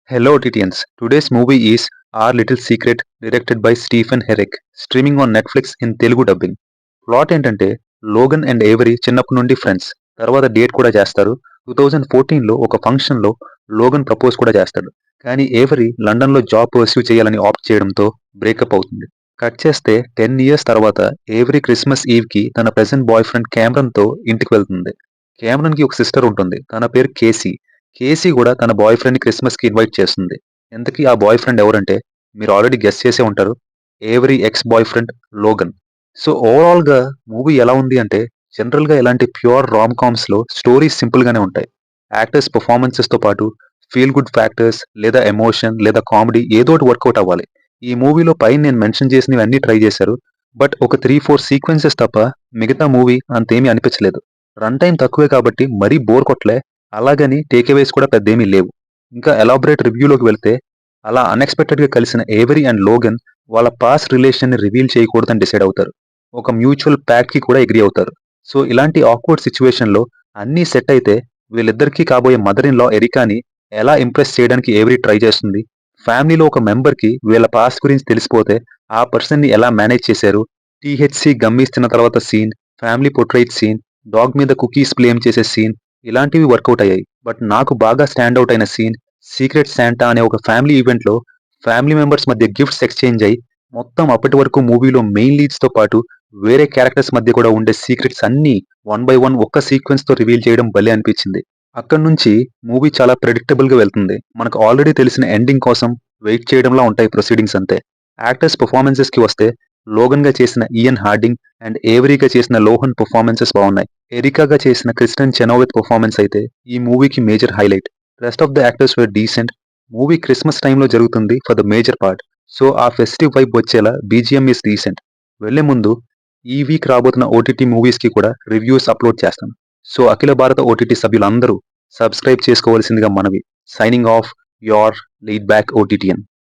Hello Titians. Today's movie is Our Little Secret directed by Stephen Herrick, streaming on Netflix in Telugu dubbing. Plot ఏంటంటే Logan and ivory చిన్నప్పటి నుండి friends. తర్వాత date కూడా చేస్తారు. 2014లో ఒక ఫంక్షన్లో లోగన్ ప్రపోజ్ కూడా చేస్తాడు. కానీ ఏవరీ లండన్లో జాబ్ పర్స్యూ చేయాలని ఆప్ట్ చేయడంతో బ్రేకప్ అవుతుంది. కట్ చేస్తే 10 ఇయర్స్ తర్వాత ఏవరీ క్రిస్మస్ ఈవ్కి తన ప్రెజెంట్ బాయ్ ఫ్రెండ్ క్యామరన్తో ఇంటికి వెళ్తుంది. క్యామరన్కి ఒక సిస్టర్ ఉంటుంది. తన పేరు కేసీ. కేసీ కూడా తన బాయ్ ఫ్రెండ్ని క్రిస్మస్కి ఇన్వైట్ చేస్తుంది. ఇంతకీ ఆ బాయ్ ఫ్రెండ్ ఎవరంటే మీరు ఆల్రెడీ గెస్ చేసే ఉంటారు. Ivory X boy friend Logan. So ఓవరాల్‌గా మూవీ ఎలా ఉంది అంటే, జనరల్‌గా ఇలాంటి ప్యూర్ రామ్ కామ్స్‌లో స్టోరీస్ సింపుల్‌గానే ఉంటాయి. యాక్టర్స్ పెర్ఫార్మన్సెస్‌తో పాటు ఫీల్ గుడ్ ఫ్యాక్టర్స్ లేదా ఎమోషన్ లేదా కామెడీ ఏదోకటి వర్కౌట్ అవ్వాలి. ఈ మూవీలో పైన నేను మెన్షన్ చేసినవన్నీ ట్రై చేశారు. బట్ ఒక 3, 4 సీక్వెన్సెస్ తప్ప మిగతా మూవీ అంతేమీ అనిపించలేదు. రన్ టైమ్ తక్కువే కాబట్టి మరీ బోర్ కొట్టలే. అలాగని టేక్ అవేస్ కూడా పెద్దేమీ లేవు. ఇంకా ఎలాబరేట్ రివ్యూలోకి వెళ్తే, అలా అన్‌ఎక్స్‌పెక్టెడ్‌గా కలిసిన ఏవరీ అండ్ లోగన్ వాళ్ళ పాస్ట్ రిలేషన్‌ని రివీల్ చేయకూడదని డిసైడ్ అవుతారు. ఒక మ్యూచువల్ ప్యాక్ట్‌కి కూడా అగ్రీ అవుతారు. సో ఇలాంటి ఆక్వర్డ్ సిట్యుయేషన్‌లో అన్నీ సెట్ అయితే వీళ్ళిద్దరికీ కాబోయే మదర్ ఇన్ లా ఎరికాని ఎలా ఇంప్రెస్ చేయడానికి ఏవరీ ట్రై చేస్తుంది. ఫ్యామిలీలో ఒక మెంబర్‌కి వీళ్ళ పాస్ట్ గురించి తెలిసిపోతే ఆ పర్సన్‌ని ఎలా మేనేజ్ చేశారు. టీహెచ్‌సీ గమ్మీస్ తిన్న తర్వాత scene, family portrait scene, dog మీద కుకీస్ బ్లేమ్ చేసే సీన్ ఇలాంటివి వర్కౌట్ అయ్యాయి. బట్ నాకు బాగా స్టాండ్ ఔట్ అయిన సీన్ సీక్రెట్ శాంటా అనే ఒక ఫ్యామిలీ ఈవెంట్‌లో ఫ్యామిలీ మెంబర్స్ మధ్య గిఫ్ట్స్ ఎక్స్‌చేంజ్ అయ్యి మొత్తం అప్పటి వరకు మూవీలో మెయిన్ లీడ్స్‌తో పాటు వేరే క్యారెక్టర్స్ మధ్య కూడా ఉండే సీక్రెట్స్ అన్నీ వన్ బై వన్ ఒక్క సీక్వెన్స్‌తో రివీల్ చేయడం భలే అనిపించింది. అక్కడి నుంచి మూవీ చాలా ప్రెడిక్టబుల్‌గా వెళ్తుంది. మనకు ఆల్రెడీ తెలిసిన ఎండింగ్ కోసం వెయిట్ చేయడంలా ఉంటాయి ప్రొసీడింగ్స్ అంతే. యాక్టర్స్ పెర్ఫార్మన్సెస్‌కి వస్తే లోగన్‌గా చేసిన ఇయన్ హార్డింగ్ అండ్ ఏవరీగా చేసిన లోహన్ పెర్ఫార్మన్సెస్ బాగున్నాయి. ఎరికాగా చేసిన క్రిస్టన్ చెనోవిత్ పెర్ఫార్మెన్స్ అయితే ఈ మూవీకి major highlight. Rest of the actors were decent. Movie Christmas టైంలో జరుగుతుంది for the major part. So ఆ ఫెస్టివ్ వైబ్ వచ్చేలా బీజీఎం ఈస్ డీసెంట్. వెళ్లే ముందు ఈ వీక్ రాబోతున్న ఓటీటీ మూవీస్‌కి కూడా రివ్యూస్ అప్లోడ్ చేస్తాను. సో అఖిల భారత ఓటీటీ సభ్యులందరూ సబ్స్క్రైబ్ చేసుకోవాల్సిందిగా మనవి. Signing off your laid back ఓటీటీయన్.